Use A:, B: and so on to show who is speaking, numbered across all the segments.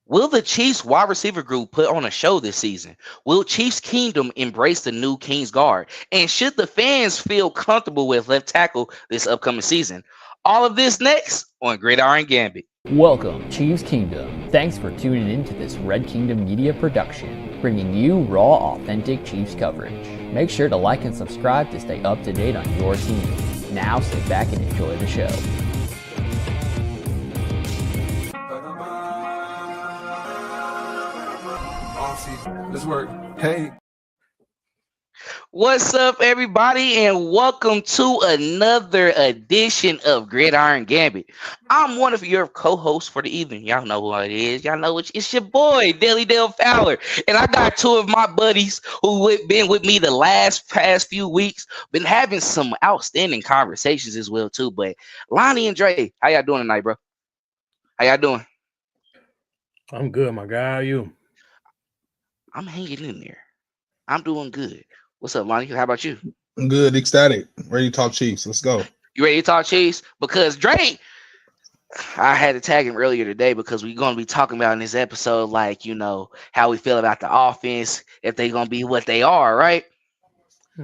A: Will the Chiefs wide receiver group put on a show this season? Will Chiefs Kingdom embrace the new King's Guard? And should the fans feel comfortable with left tackle this upcoming season? All of this next on Gridiron Gambit.
B: Welcome, Chiefs Kingdom. Thanks for tuning in to this Red Kingdom Media production, bringing you raw, authentic Chiefs coverage. Make sure to like and subscribe to stay up to date on your team. Now sit back and enjoy the show.
C: Let's work. Hey.
A: What's up, everybody, and welcome to another edition of Gridiron Gambit. I'm one of your co-hosts for the evening. Y'all know who it is. Y'all know it's your boy, Daily Dale Fowler. And I got two of my buddies who been with me the past few weeks. Been having some outstanding conversations as well, too. But Lonnie and Dre, how y'all doing tonight, bro? How y'all doing?
D: I'm good, my guy. How are you?
A: I'm hanging in there. I'm doing good. What's up, Lonnie? How about you?
C: I'm good, ecstatic. Ready to talk Chiefs. Let's go.
A: You ready to talk Chiefs? Because Drake, I had to tag him earlier today because we're going to be talking about in this episode, like, you know, how we feel about the offense, if they're going to be what they are, right?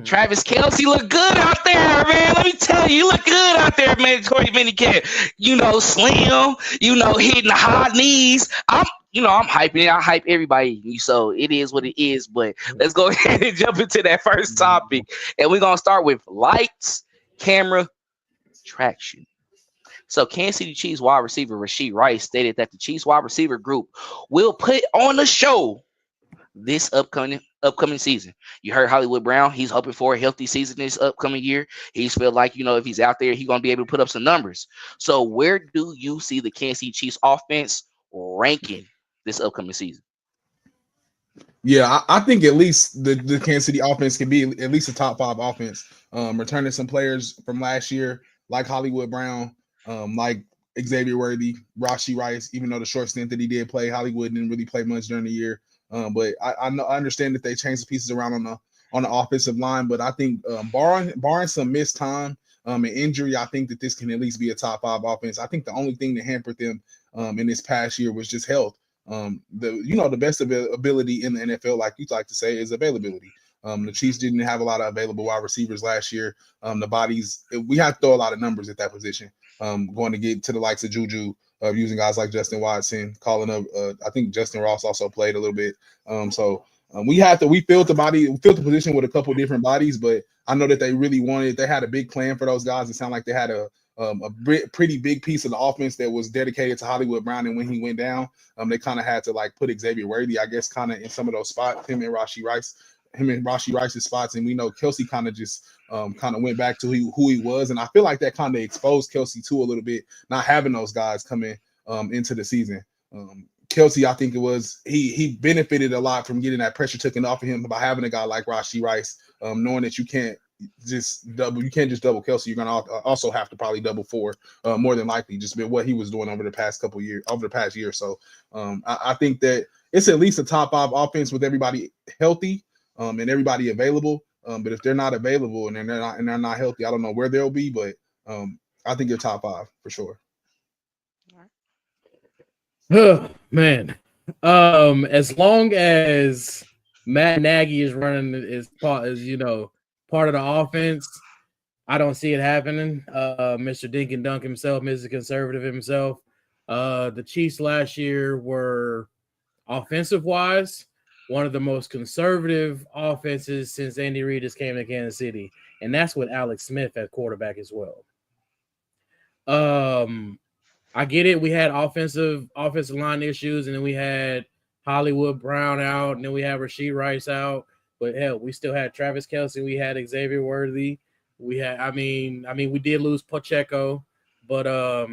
A: Travis Kelce look good out there, man. Let me tell you, look good out there, man. Corey minicamp, you know, slim, you know, hitting the hot knees. I'm hyping it. I hype everybody. So it is what it is. But let's go ahead and jump into that first topic. And we're going to start with lights, camera, traction. So Kansas City Chiefs wide receiver Rashee Rice stated that the Chiefs wide receiver group will put on the show this upcoming season. You heard Hollywood Brown. He's hoping for a healthy season this upcoming year. He's feel like, you know, if he's out there, he's going to be able to put up some numbers. So where do you see the Kansas City Chiefs offense ranking this upcoming season?
C: Yeah, I think at least the Kansas City offense can be at least a top 5 offense. Returning some players from last year, like Hollywood Brown, like Xavier Worthy, Rashee Rice, even though the short stint that he did play, Hollywood didn't really play much during the year. But I understand that they changed the pieces around on the offensive line. But I think barring some missed time and injury, I think that this can at least be a top 5 offense. I think the only thing that hampered them in this past year was just health. The best ability in the NFL, like you like to say, is availability. The Chiefs didn't have a lot of available wide receivers last year. The bodies, we had to throw a lot of numbers at that position. Going to get to the likes of Juju, using guys like Justin Watson, calling up. I think Justin Ross also played a little bit. We filled the position with a couple different bodies, but I know that they had a big plan for those guys. It sounded like they had a pretty big piece of the offense that was dedicated to Hollywood Brown, and when he went down, they kind of had to like put Xavier Worthy, I guess, kind of in some of those spots, him and Rashee Rice's spots, and we know Kelce kind of just went back to who he was, and I feel like that kind of exposed Kelce too a little bit, not having those guys coming into the season. Kelce, I think it was he benefited a lot from getting that pressure taken off of him by having a guy like Rashee Rice, knowing that you can't just double Kelce. You're gonna also have to probably double four, more than likely, just what he was doing over the past year. So I think that it's at least a top 5 offense with everybody healthy and everybody available. But if they're not available and they're not healthy, I don't know where they'll be. But I think they're top 5 for sure.
D: Oh, man. As long as Matt Nagy is running as part of the offense, I don't see it happening. Mr. Dink and Dunk himself, Mr. Conservative himself. The Chiefs last year were, offensive-wise, one of the most conservative offenses since Andy Reid just came to Kansas City, and that's with Alex Smith at quarterback as well. I get it. We had offensive line issues, and then we had Hollywood Brown out, and then we had Rashee Rice out. But hell, we still had Travis Kelce. We had Xavier Worthy. We had, we did lose Pacheco, but I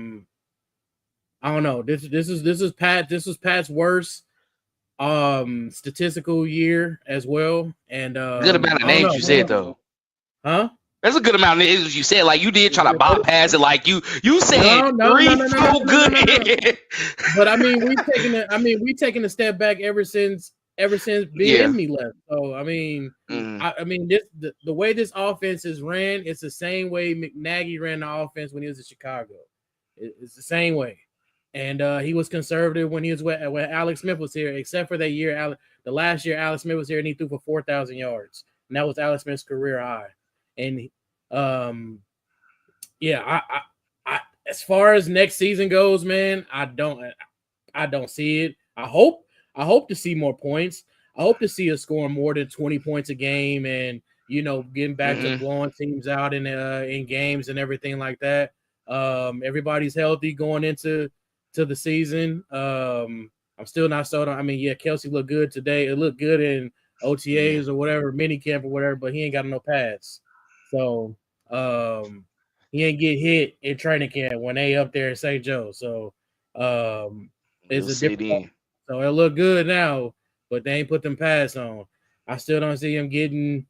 D: don't know. This was Pat's worst statistical year as well. And
A: good amount of names you said though.
D: Huh?
A: That's a good amount of names you said. Like you did try to bypass it. Like you said no, good.
D: But we taking a step back ever since me left. So the way this offense is ran, it's the same way McNaghy ran the offense when he was in Chicago. It's the same way. And he was conservative when when Alex Smith was here, except for that year, the last year Alex Smith was here, and he threw for 4,000 yards, and that was Alex Smith's career high. And yeah, I as far as next season goes, man, I don't see it. I hope to see more points. I hope to see us scoring more than 20 points a game, and getting back to blowing teams out in games and everything like that. Everybody's healthy going into the season. I'm still not sold on. I mean, yeah, Kelsey looked good today. It looked good in OTAs or whatever, minicamp or whatever, but he ain't got no pads. So he ain't get hit in training camp when they up there in St. Joe. So it's a different. So it look good now, but they ain't put them pads on. I still don't see him getting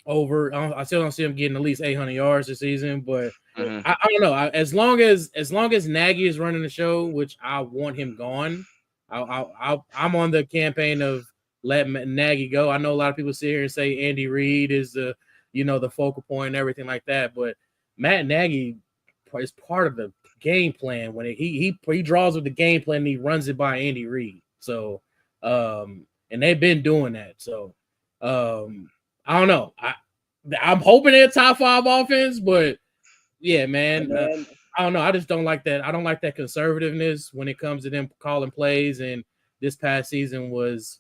D: over. I still don't see him getting at least 800 yards this season, but I don't know. As long as Nagy is running the show, which I want him gone, I'm on the campaign of let Nagy go. I know a lot of people sit here and say Andy Reid is the focal point and everything like that, but Matt Nagy is part of the game plan when he draws with the game plan and he runs it by Andy Reid. So and they've been doing that. So I don't know. I'm hoping they're top 5 offense, but yeah, man. I don't know. I just don't like that. I don't like that conservativeness when it comes to them calling plays. And this past season was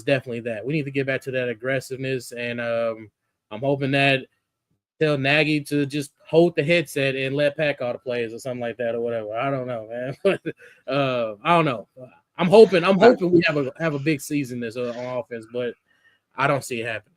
D: definitely that. We need to get back to that aggressiveness. And I'm hoping that tell Nagy to just hold the headset and let Pat call the plays or something like that or whatever. I don't know, man. I don't know. I'm hoping we have a big season this on offense, but I don't see it happening.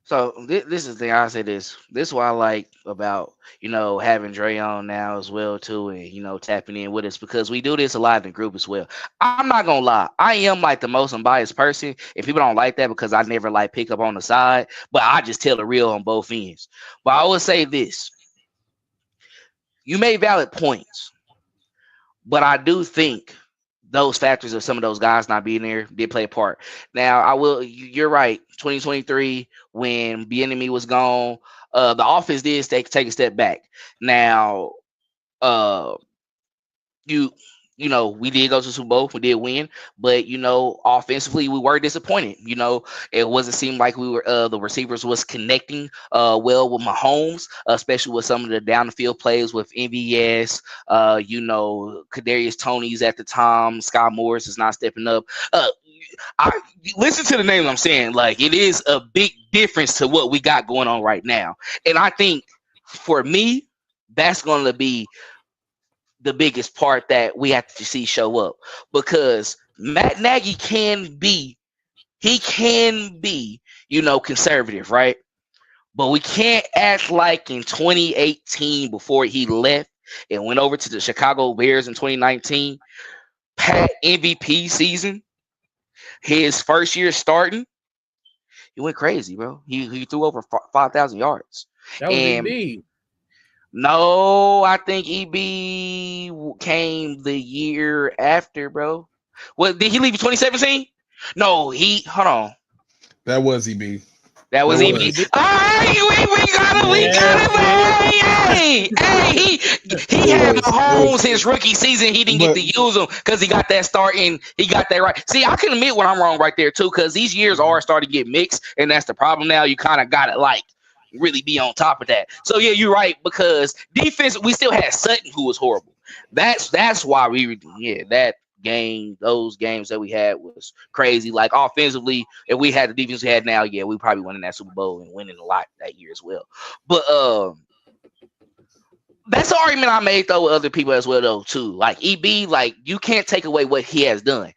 A: So this is the thing. I say this. This is what I like about having Dre on now as well too, and tapping in with us because we do this a lot in the group as well. I'm not gonna lie. I am like the most unbiased person, and people don't like that because I never like pick up on the side, but I just tell the real on both ends. But I will say this: you made valid points, but I do think those factors of some of those guys not being there did play a part. Now, you're right. 2023, when Bieniemy was gone, the offense did take a step back. Now, we did go to the Super Bowl. We did win, but offensively we were disappointed. It wasn't seem like we were the receivers was connecting well with Mahomes, especially with some of the down the field plays with MVS. Kadarius Toney's at the time. Scott Morris is not stepping up. I listen to the names I'm saying. Like, it is a big difference to what we got going on right now, and I think for me, that's going to be the biggest part that we have to see show up, because Matt Nagy can be conservative, right? But we can't act like in 2018 before he left and went over to the Chicago Bears in 2019, Pat MVP season, his first year starting, he went crazy, bro. He threw over 5,000 yards.
D: That was EB.
A: No, I think EB came the year after, bro. Well, did he leave in 2017? No, hold on.
C: That was EB.
A: That was EB. All right, we got him. Hey, he had Mahomes his rookie season. He didn't get to use him because he got that start and he got that right. See, I can admit when I'm wrong right there too, because these years are starting to get mixed, and that's the problem now. You kind of got to really be on top of that. So yeah, you're right, because defense, we still had Sutton, who was horrible. That's why that game, those games that we had was crazy. Like, offensively, if we had the defense we had now, yeah, we probably winning that Super Bowl and winning a lot that year as well. But that's the argument I made though with other people as well though too. Like EB, like, you can't take away what he has done,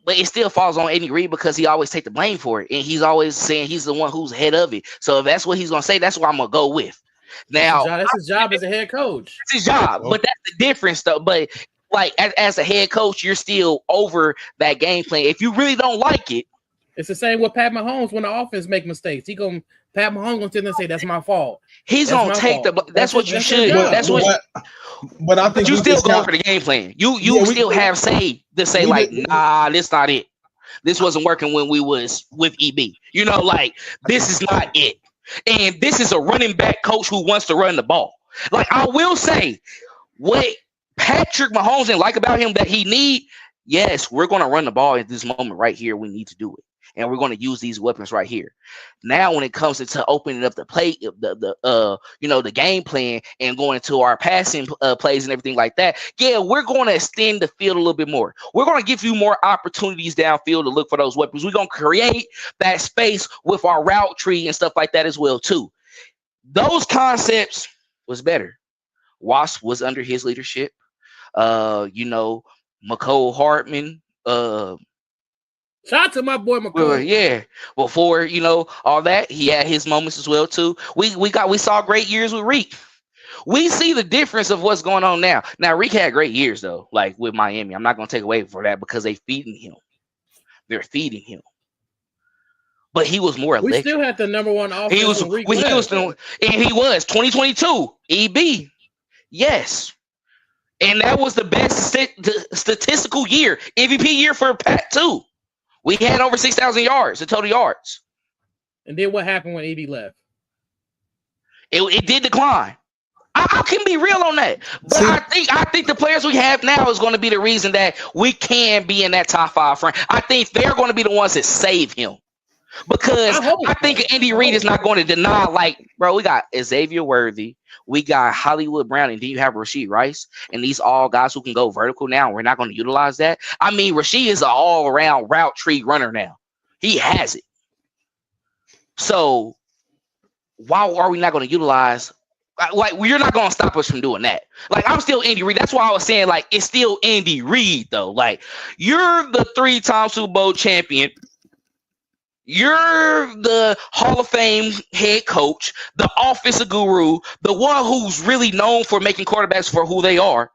A: but it still falls on Andy Reid because he always take the blame for it, and he's always saying he's the one who's head of it. So if that's what he's gonna say, that's what I'm gonna go with. Now,
D: that's his job as a head coach.
A: It's his job, but that's the difference though. But like, as a head coach, you're still over that game plan. If you really don't like it,
D: it's the same with Pat Mahomes. When the offense make mistakes, Pat Mahomes gonna sit there and say that's my fault.
A: He's gonna take that's what you should. But I think you still go for the game plan. You still have say to say nah, this not it. This wasn't working when we was with EB. This is not it. And this is a running back coach who wants to run the ball. Like, I will say, what Patrick Mahomes didn't like about him that he need. Yes, we're going to run the ball at this moment right here. We need to do it. And we're going to use these weapons right here. Now, when it comes to opening up the play, the game plan and going into our passing plays and everything like that, yeah, we're going to extend the field a little bit more. We're going to give you more opportunities downfield to look for those weapons. We're going to create that space with our route tree and stuff like that as well, too. Those concepts was better. Wasp was under his leadership. McCole Hartman,
D: shout out to my boy McCole.
A: Yeah, before all that, he had his moments as well too. We saw great years with Reek. We see the difference of what's going on now. Now Reek had great years though, like with Miami. I'm not gonna take away for that because they're feeding him. But he was more electric.
D: We still had the number one offense.
A: He was 2022 EB. Yes. And that was the best statistical year, MVP year for Pat too. We had over 6,000 yards in total yards.
D: And then what happened when EB left?
A: It did decline. I can be real on that. But I think the players we have now is going to be the reason that we can be in that top 5 frame. I think they're going to be the ones that save him. Because I think Andy Reid is not going to deny, like, bro, we got Xavier Worthy, we got Hollywood Brown, and then you have Rashee Rice, and these all guys who can go vertical now. We're not going to utilize that. I mean, Rashee is an all-around route tree runner now. He has it. So why are we not going to utilize? Like, you're not going to stop us from doing that. Like, I'm still Andy Reid. That's why I was saying, like, it's still Andy Reid, though. Like, you're the 3-time Super Bowl champion. You're the Hall of Fame head coach, the offensive guru, the one who's really known for making quarterbacks for who they are.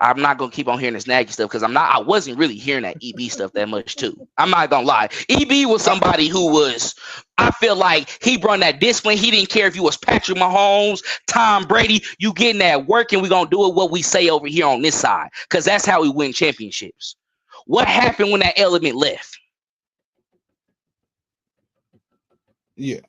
A: I'm not gonna keep on hearing this naggy stuff because I wasn't really hearing that EB stuff that much too. I'm not gonna lie. EB was somebody who was, I feel like he brought that discipline. He didn't care if you was Patrick Mahomes, Tom Brady, you getting that work and we're gonna do it what we say over here on this side. Because that's how we win championships. What happened when that element left?
C: Yeah.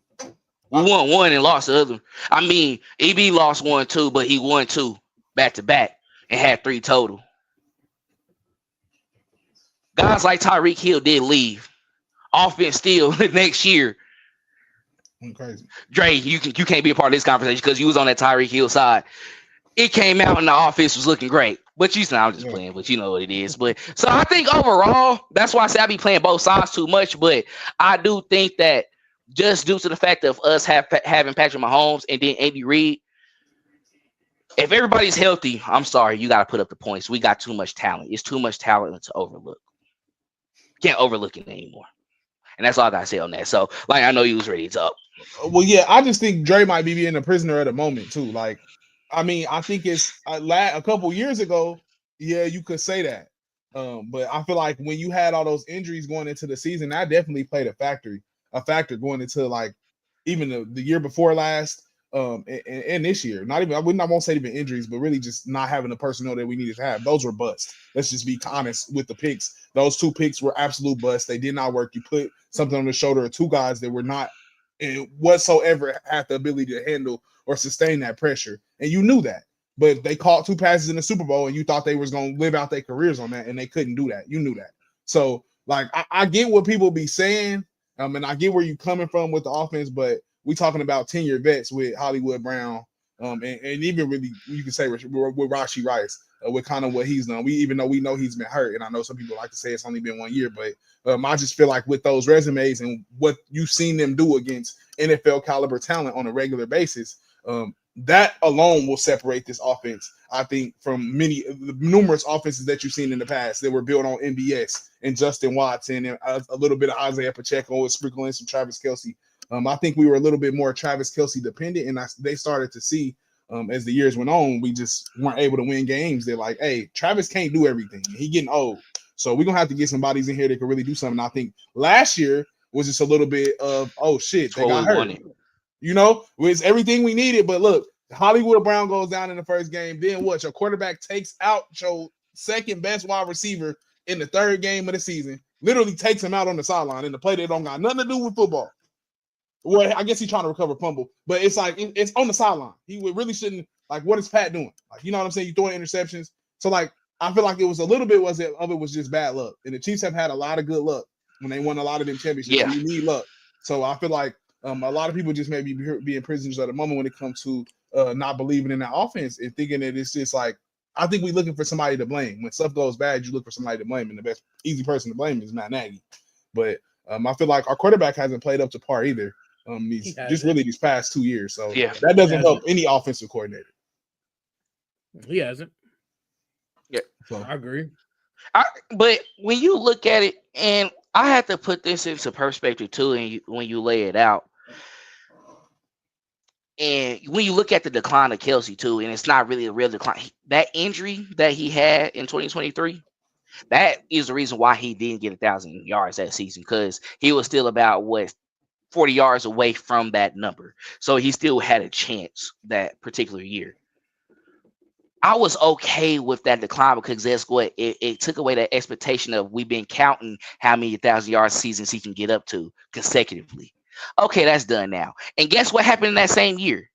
A: We won one and lost the other. I mean, EB lost 1 too, but he won 2 back to back and had 3 total. Guys like Tyreek Hill did leave. Offense still next year.
C: I'm crazy.
A: Dre, you can't be a part of this conversation because you was on that Tyreek Hill side. It came out and the offense was looking great. But I'm just playing, but you know what it is. But so I think overall, that's why I say I be playing both sides too much. But I do think that just due to the fact of us having Patrick Mahomes and then Andy Reid, if everybody's healthy, I'm sorry, you got to put up the points. We got too much talent. It's too much talent to overlook. Can't overlook it anymore. And that's all I got to say on that. So, like, I know you was ready to talk.
C: Well, yeah, I just think Dre might be being a prisoner at the moment, too. Like, I mean, I think it's a couple years ago, yeah, you could say that. But I feel like when you had all those injuries going into the season, that definitely played a factor going into like even the year before last and this year. I won't say even injuries, but really just not having the personnel that we needed to have. Those were busts. Let's just be honest with the picks. Those 2 picks were absolute busts. They did not work. You put something on the shoulder of 2 guys that were not whatsoever had the ability to handle or sustain that pressure, and you knew that. But they caught 2 passes in the Super Bowl, and you thought they was going to live out their careers on that, and they couldn't do that. You knew that. So, like, I get what people be saying, and I get where you're coming from with the offense, but we talking about 10-year vets with Hollywood Brown, and even really you can say with Rashee Rice, with kind of what he's done. Even though we know he's been hurt, and I know some people like to say it's only been 1 year, but I just feel like with those resumes and what you've seen them do against NFL caliber talent on a regular basis, that alone will separate this offense, I think, from numerous offenses that you've seen in the past that were built on MBS and Justin Watson and a little bit of Isaiah Pacheco and sprinkling some Travis Kelce. I think we were a little bit more Travis Kelce dependent, and they started to see as the years went on, we just weren't able to win games. They're like, hey, Travis can't do everything. He getting old. So we're going to have to get some bodies in here that can really do something. I think last year was just a little bit of, oh, shit, they got hurt. You know, it's everything we needed. But look, Hollywood Brown goes down in the first game. Then what? Your quarterback takes out your second best wide receiver in the 3rd game of the season. Literally takes him out on the sideline in the play that don't got nothing to do with football. Well, I guess he's trying to recover fumble, but it's like it's on the sideline. He really shouldn't Like, what is Pat doing? Like, you know what I'm saying? You throwing interceptions. So, like, I feel like it was a little bit of it was just bad luck. And the Chiefs have had a lot of good luck when they won a lot of them championships.
A: Yeah.
C: And you need luck. So I feel like a lot of people just may be being prisoners at the moment when it comes to not believing in that offense and thinking that it's just like, I think we're looking for somebody to blame. When stuff goes bad, you look for somebody to blame. And the best easy person to blame is Matt Nagy. But I feel like our quarterback hasn't played up to par either. These past 2 years. So that doesn't help any offensive coordinator.
D: He hasn't.
A: Yeah.
C: So
D: I agree.
A: But when you look at it, and I have to put this into perspective too, and when you lay it out, and when you look at the decline of Kelsey too, and it's not really a real decline. That injury that he had in 2023, that is the reason why he didn't get 1,000 yards that season, because he was still about 40 yards away from that number. So he still had a chance that particular year. I was okay with that decline because that's what it took away that expectation of we've been counting how many 1,000-yard seasons he can get up to consecutively. Okay, that's done now. And guess what happened in that same year?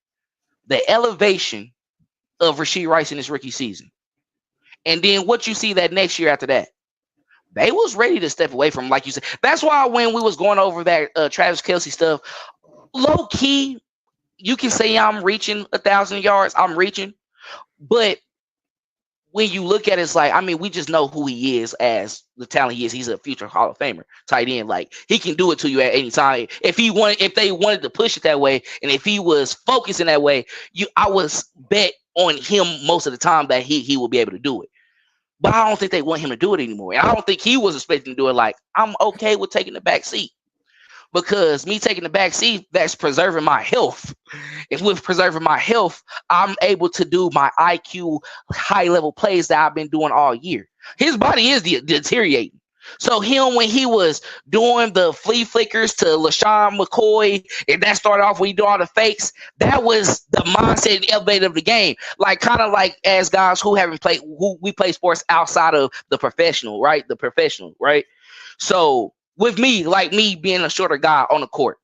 A: The elevation of Rashee Rice in his rookie season. And then what you see that next year after that, they was ready to step away from, like you said. That's why when we was going over that Travis Kelce stuff, low key, you can say I'm reaching 1,000 yards. I'm reaching. But when you look at it, it's like, I mean, we just know who he is as the talent he is. He's a future Hall of Famer tight end. Like, he can do it to you at any time. If they wanted to push it that way, and if he was focusing that way, I was bet on him most of the time that he will be able to do it. But I don't think they want him to do it anymore. And I don't think he was expecting to do it. Like, I'm okay with taking the back seat. Because me taking the back seat, that's preserving my health. And with preserving my health, I'm able to do my IQ high-level plays that I've been doing all year. His body is deteriorating. So him, when he was doing the flea flickers to LaShawn McCoy, and that started off when he do all the fakes, that was the mindset and elevator of the game. Like, kind of like as guys who we play sports outside of the professional, right? So with me, like me being a shorter guy on the court,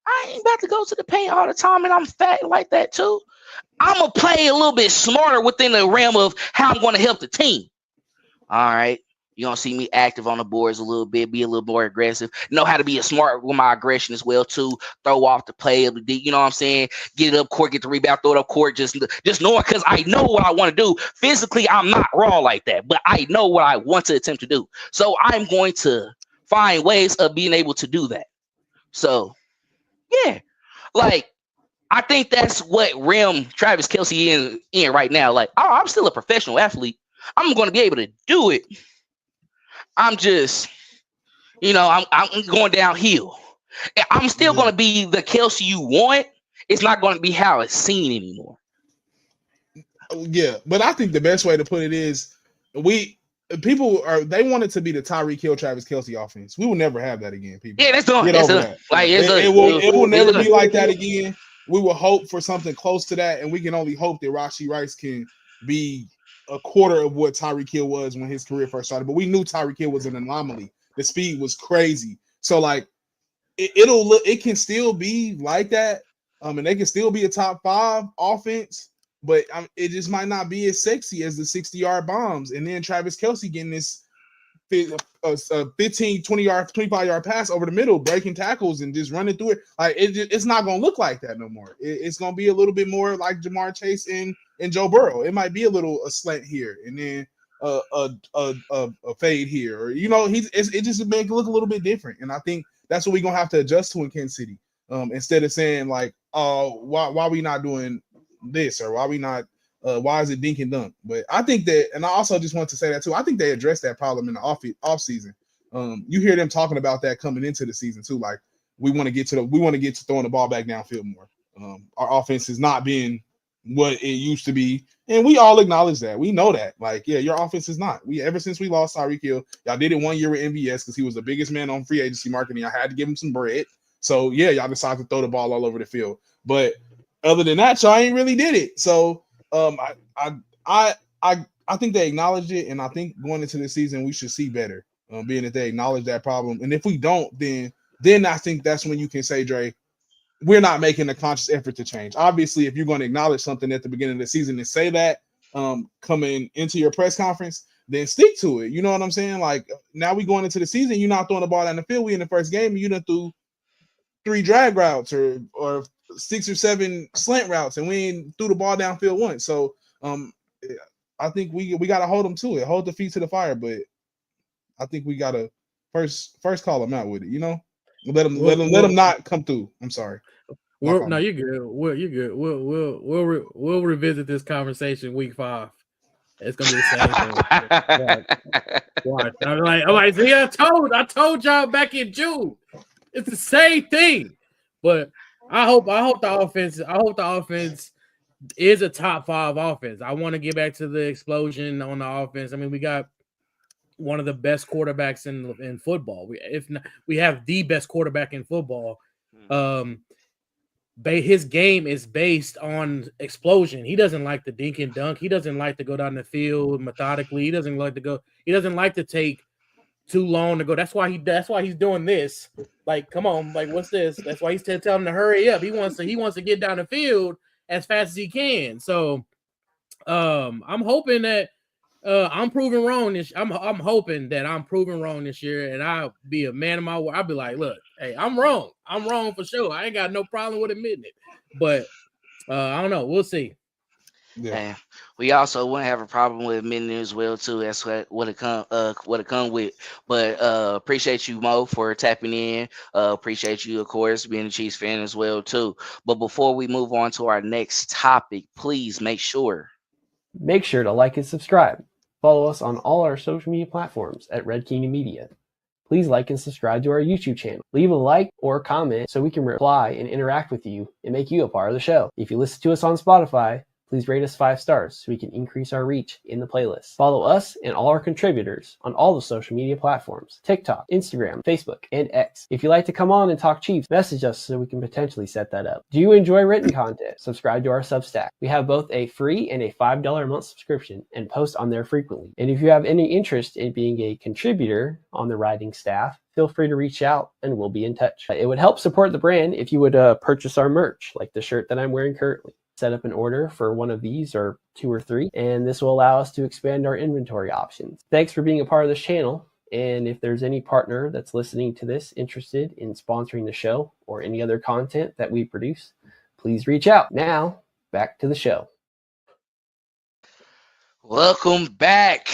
A: I ain't about to go to the paint all the time, and I'm fat like that too. I'm going to play a little bit smarter within the realm of how I'm going to help the team. All right. You're going to see me active on the boards a little bit, be a little more aggressive, know how to be smart with my aggression as well too, throw off the play, you know what I'm saying? Get it up court, get the rebound, throw it up court, just knowing, because I know what I want to do. Physically, I'm not raw like that, but I know what I want to attempt to do. So I'm going to find ways of being able to do that. So, yeah, like, I think that's what realm Travis Kelce is in right now. Like, I'm still a professional athlete. I'm going to be able to do it. I'm just, I'm going downhill. I'm still going to be the Kelce you want. It's not going to be how it's seen anymore.
C: Yeah, but I think the best way to put it is they want it to be the Tyreek Hill, Travis Kelce offense. We will never have that again, people.
A: Yeah, that's done.
C: Get over that. Like, it will never be like that again. We will hope for something close to that, and we can only hope that Rashee Rice can be a quarter of what Tyreek Hill was when his career first started. But we knew Tyreek Hill was an anomaly. The speed was crazy. So, like, it can still be like that. And they can still be a top 5 offense, but it just might not be as sexy as the 60-yard bombs. And then Travis Kelce getting this 15, 20-yard, 25-yard pass over the middle, breaking tackles and just running through it. Like, it's not going to look like that no more. It's going to be a little bit more like Jamar Chase and Joe Burrow. It might be a slant here and then a fade here, or it just make it look a little bit different. And I think that's what we're gonna have to adjust to in Kansas City. Instead of saying like, why we not doing this, or why is it dink and dunk? But I think that, and I also just want to say that too, I think they addressed that problem in the off season. You hear them talking about that coming into the season too. Like, we want to get to throwing the ball back downfield more. Our offense has not been what it used to be, and we all acknowledge that. We know that. Like, yeah, your offense is not. Ever since we lost Tyreek Hill, y'all did it 1 year with MVS because he was the biggest man on free agency marketing. I had to give him some bread. So yeah, y'all decided to throw the ball all over the field. But other than that, y'all ain't really did it. So I think they acknowledged it, and I think going into the season we should see better. Being that they acknowledge that problem, and if we don't, then I think that's when you can say, Dre, we're not making a conscious effort to change. Obviously, if you're going to acknowledge something at the beginning of the season and say that coming into your press conference, then stick to it. You know what I'm saying? Like now we going into the season, you're not throwing the ball down the field. We in the first game, and you done threw 3 drag routes or 6 or 7 slant routes, and we ain't threw the ball downfield once. So I think we got to hold them to it, hold the feet to the fire. But I think we got to first call them out with it. You know, let them not come through. I'm sorry.
D: No, you're good. You're good. We'll revisit this conversation week 5. It's gonna be the same thing. Watch. I'm like, see, I told y'all back in June. It's the same thing. But I hope the offense is a top 5 offense. I want to get back to the explosion on the offense. I mean, we got one of the best quarterbacks in football. We have the best quarterback in football. His game is based on explosion. He doesn't like to dink and dunk. He doesn't like to go down the field methodically. He doesn't like to take too long to go. That's why he's doing this. Like, come on, like what's this? That's why he's telling him to hurry up. He wants to get down the field as fast as he can. So I'm hoping that I'm proven wrong this. I'm hoping that I'm proven wrong this year, and I'll be a man of my word. I'll be like, look, hey, I'm wrong. I'm wrong for sure. I ain't got no problem with admitting it. But I don't know. We'll see.
A: Yeah. And we also wouldn't have a problem with admitting it as well too. That's what it come with. But appreciate you, Mo, for tapping in. Appreciate you, of course, being a Chiefs fan as well too. But before we move on to our next topic, please make sure
E: to like and subscribe. Follow us on all our social media platforms at Red Kingdom Media. Please like and subscribe to our YouTube channel. Leave a like or comment so we can reply and interact with you and make you a part of the show. If you listen to us on Spotify, please rate us 5 stars so we can increase our reach in the playlist. Follow us and all our contributors on all the social media platforms: TikTok, Instagram, Facebook, and X. If you'd like to come on and talk Chiefs, message us so we can potentially set that up. Do you enjoy written content? Subscribe to our Substack. We have both a free and a $5 a month subscription and post on there frequently. And if you have any interest in being a contributor on the writing staff, feel free to reach out and we'll be in touch. It would help support the brand if you would purchase our merch, like the shirt that I'm wearing currently. Set up an order for one of these or 2 or 3, and this will allow us to expand our inventory options. Thanks for being a part of this channel, and if there's any partner that's listening to this interested in sponsoring the show or any other content that we produce, please reach out. Now, back to the show.
A: Welcome back.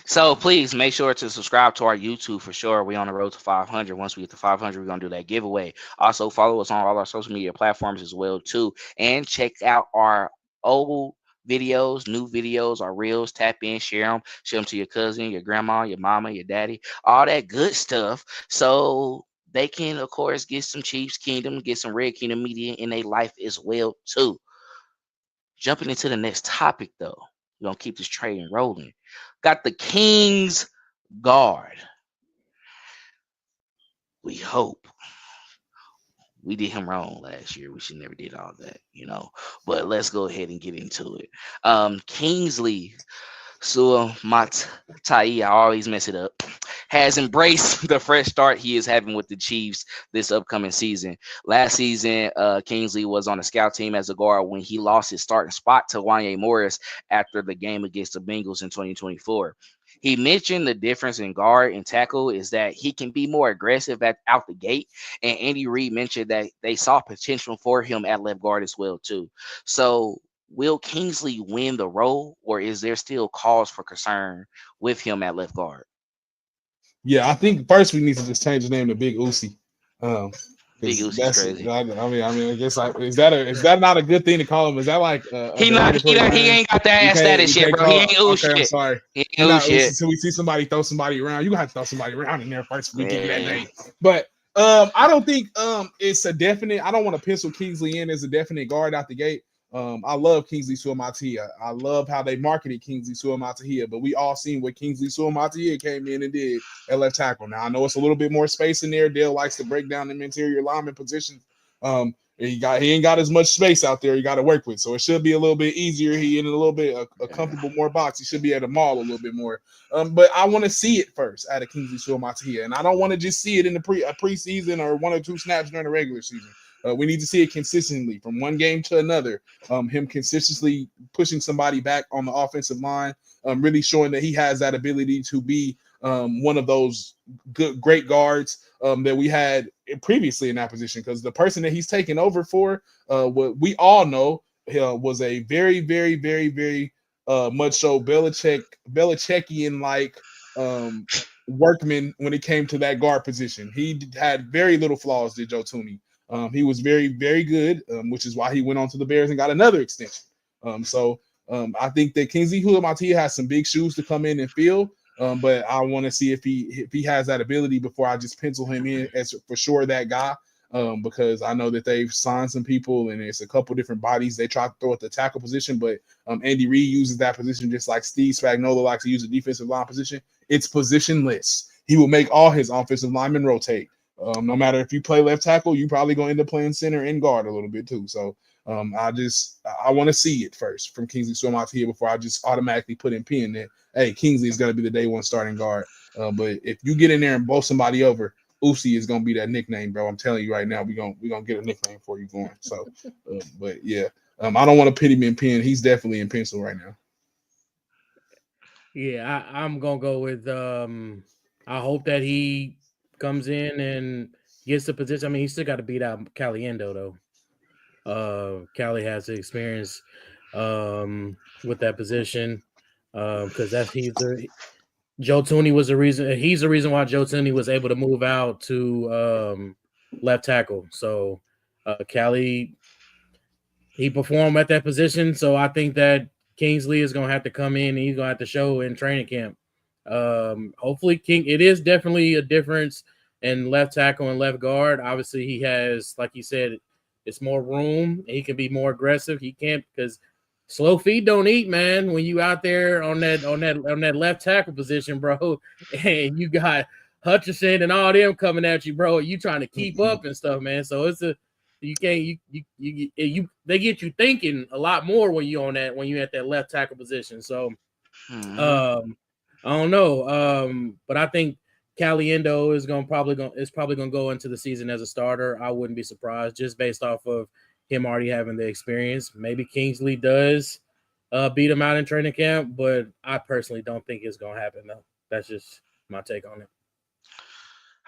A: So please make sure to subscribe to our YouTube for sure. We're on the road to 500. Once we get to 500, we're going to do that giveaway. Also follow us on all our social media platforms as well too. And check out our old videos, new videos, our reels. Tap in, share them to your cousin, your grandma, your mama, your daddy, all that good stuff. So they can, of course, get some Chiefs Kingdom, get some Red Kingdom media in their life as well too. Jumping into the next topic though. We're going to keep this train rolling. Got the King's guard. We hope. We did him wrong last year. We should never did all that, But let's go ahead and get into it. Kingsley Suamataia, I always mess it up, has embraced the fresh start he is having with the Chiefs this upcoming season. Last season, Kingsley was on the scout team as a guard when he lost his starting spot to Wanya Morris after the game against the Bengals in 2024. He mentioned the difference in guard and tackle is that he can be more aggressive out the gate. And Andy Reid mentioned that they saw potential for him at left guard as well, too. So will Kingsley win the role, or is there still cause for concern with him at left guard?
C: Yeah, I think first we need to just change the name to Big Uzi.
A: Big Uzi's crazy.
C: I mean, I guess is that not a good thing to call him? Is that like
A: he ain't got that ass status yet, bro. He ain't ooh shit.
C: I'm sorry.
A: He ain't ooh shit.
C: So we see somebody throw somebody around. You gonna have to throw somebody around in there first before we get that name. But I don't think it's a definite. I don't want to pencil Kingsley in as a definite guard out the gate. I love Kingsley Suamataia. I love how they marketed Kingsley Suamataia, but we all seen what Kingsley Suamataia came in and did at left tackle. Now I know it's a little bit more space in there. Dale likes to break down them interior lineman positions. He ain't got as much space out there. You got to work with, so it should be a little bit easier. He in a little bit a comfortable more box. He should be able to maul a little bit more. But I want to see it first out of Kingsley Suamataia, and I don't want to just see it in the preseason or 1 or 2 snaps during the regular season. We need to see it consistently from one game to another. Him consistently pushing somebody back on the offensive line, really showing that he has that ability to be one of those great guards that we had previously in that position. Because the person that he's taken over for, what we all know, was a very, very, very, very much so Belichickian like workman when it came to that guard position. He had very little flaws, did Joe Thuney. He was very, very good, which is why he went on to the Bears and got another extension. I think that Kingsley Suamataia has some big shoes to come in and fill. But I want to see if he has that ability before I just pencil him in as for sure that guy. Because I know that they've signed some people and it's a couple different bodies they try to throw at the tackle position, but Andy Reid uses that position just like Steve Spagnuolo likes to use a defensive line position. It's positionless. He will make all his offensive linemen rotate. No matter if you play left tackle, you probably gonna end up playing center and guard a little bit too. So I want to see it first from Kingsley Suamataia before I just automatically put in pen that hey, Kingsley is gonna be the day one starting guard. But if you get in there and blow somebody over, Uzi is gonna be that nickname, bro. I'm telling you right now, we're gonna get a nickname for you going. So, but yeah, I don't want to put him in pen. He's definitely in pencil right now.
D: Yeah, I'm gonna go with. I hope that he comes in and gets the position. I mean, he still got to beat out Caliendo though. Cali has the experience with that position because Joe Thuney was the reason. He's the reason why Joe Thuney was able to move out to left tackle. So Cali, he performed at that position. So I think that Kingsley is going to have to come in and he's going to have to show in training camp. Hopefully, it is definitely a difference in left tackle and left guard. Obviously, he has, like you said, it's more room. He can be more aggressive. He can't because slow feet don't eat, man. When you out there on that left tackle position, bro, and you got Hutchinson and all them coming at you, bro, you trying to keep up and stuff, man. So they get you thinking a lot more when you're at that left tackle position. So I don't know. But I think Caliendo is probably gonna go into the season as a starter. I wouldn't be surprised just based off of him already having the experience. Maybe Kingsley does beat him out in training camp, but I personally don't think it's gonna happen though. That's just my take on it.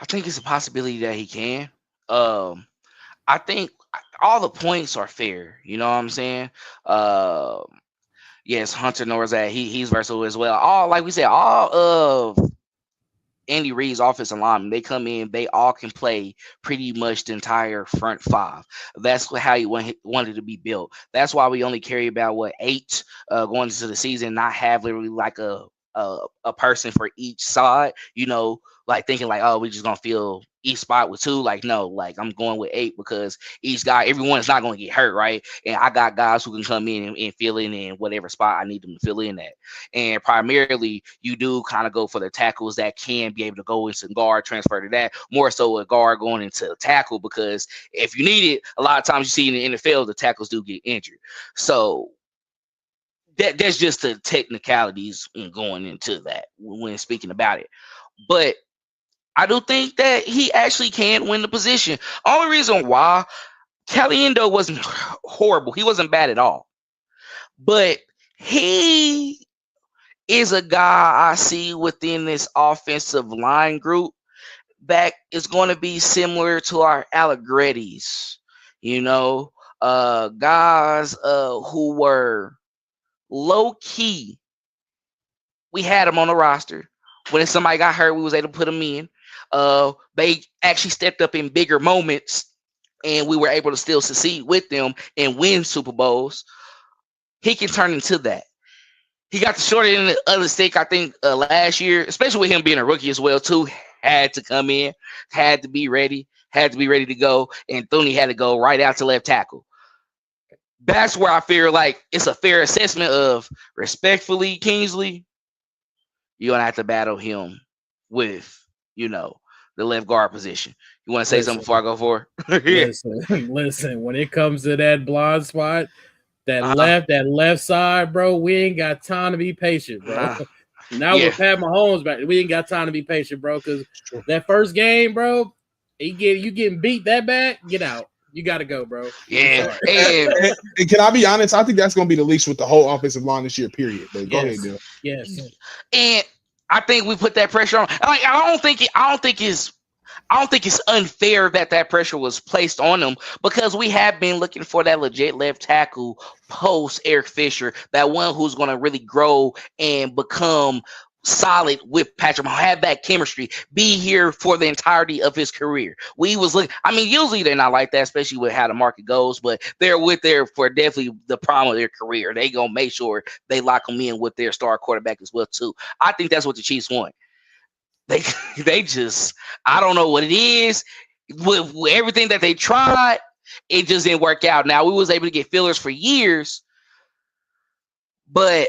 A: I think it's a possibility that he can. I think all the points are fair. You know what I'm saying? Yes, Hunter Norzak, he's versatile as well. All like we said, all of Andy Reid's offensive linemen, they come in, they all can play pretty much the entire front five. That's how he wanted to be built. That's why we only carry about 8 going into the season, not have literally like a person for each side, you know, like thinking like, oh, we're just gonna fill each spot with 2. Like, no, like I'm going with 8 because each guy, everyone is not gonna get hurt, right? And I got guys who can come in and fill in whatever spot I need them to fill in at. And primarily, you do kind of go for the tackles that can be able to go into guard, transfer to that, more so a guard going into tackle, because if you need it, a lot of times you see in the NFL, the tackles do get injured. So that's just the technicalities in going into that when speaking about it. But I do think that he actually can win the position. Only reason why Caliendo wasn't horrible. He wasn't bad at all. But he is a guy I see within this offensive line group that is going to be similar to our Allegrettis. You know, guys who were low key. We had them on the roster. When somebody got hurt, we was able to put them in. They actually stepped up in bigger moments, and we were able to still succeed with them and win Super Bowls. He can turn into that. He got the short end of the stick, I think, last year, especially with him being a rookie as well, too. Had to come in, had to be ready to go, and Thuney had to go right out to left tackle. That's where I feel like it's a fair assessment of, respectfully, Kingsley, you're going to have to battle him with, you know, the left guard position. You want to say something before I go forward?
D: Listen, when it comes to that blind spot, that left side, bro, we ain't got time to be patient, bro. Now with Pat Mahomes back, we ain't got time to be patient, bro, because that first game, bro, you getting beat that bad, get out. You got to go, bro.
A: Yeah.
C: And can I be honest? I think that's going to be the least with the whole offensive line this year, period. But go ahead, Dale.
D: Yes.
A: And I think we put that pressure on. Like, I don't think it's unfair that pressure was placed on them, because we have been looking for that legit left tackle post Eric Fisher, that one who's going to really grow and become solid with Patrick Mahomes, have that chemistry, be here for the entirety of his career. We was looking, I mean, usually they're not like that, especially with how the market goes, but they're there for definitely the prime of their career. They gonna make sure they lock them in with their star quarterback as well too. I think that's what the Chiefs want. They just, I don't know what it is with everything that they tried. It just didn't work out. Now, we was able to get fillers for years, but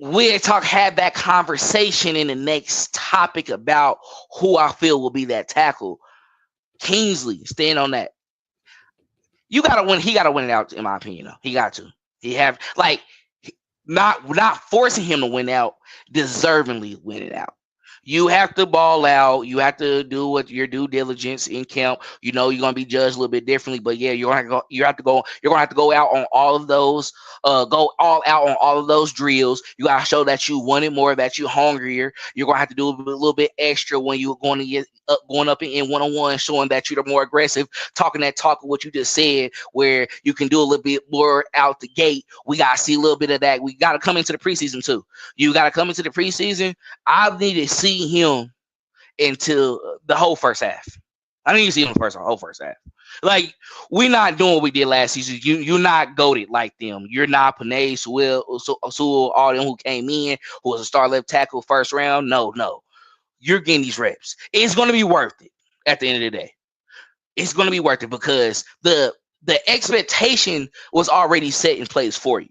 A: we'll have that conversation in the next topic about who I feel will be that tackle. Kingsley, stand on that. You gotta win. He gotta win it out, in my opinion. Though. He got to. He have not forcing him to win out, deservingly win it out. You have to ball out. You have to do what your due diligence in camp. You know you're gonna be judged a little bit differently, but yeah, you're gonna have to go out on all of those. Go all out on all of those drills. You gotta show that you wanted more, that you're hungrier. You're gonna have to do a little bit extra when you're going to get going up in one-on-one, showing that you're more aggressive, talking that talk of what you just said, where you can do a little bit more out the gate. We gotta see a little bit of that. We gotta come into the preseason too. You gotta come into the preseason. I need to see him until the whole first half. I need to see him the whole first half. Like, we're not doing what we did last season. You're not goated like them. You're not Panay, Sewell, all them who came in, who was a star left tackle first round. No. You're getting these reps. It's going to be worth it at the end of the day. It's going to be worth it because the expectation was already set in place for you.